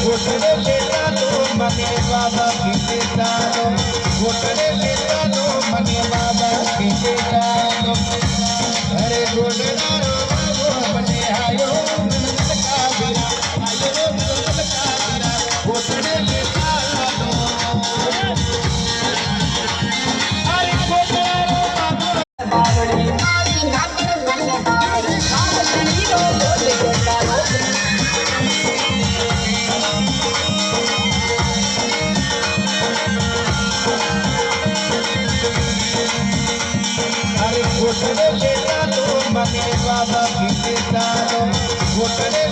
घोटड़े लेता लो मने बाबा खींचे डालो, घोटड़े लेता लो मने बाबा खींचे डालो। अरे घोटड़ा रो बाबो मने आयो नंदन का बीरा, आयो नंदन का बीरा, घोटड़े लेता लो। अरे घोटड़ा रो बाबो बावड़ी मारी नाचन नन्ने बावड़ी सावनी रो बोल के डालो। घोटड़े लेता लो मने बाबा खींचे डालो, घोटड़े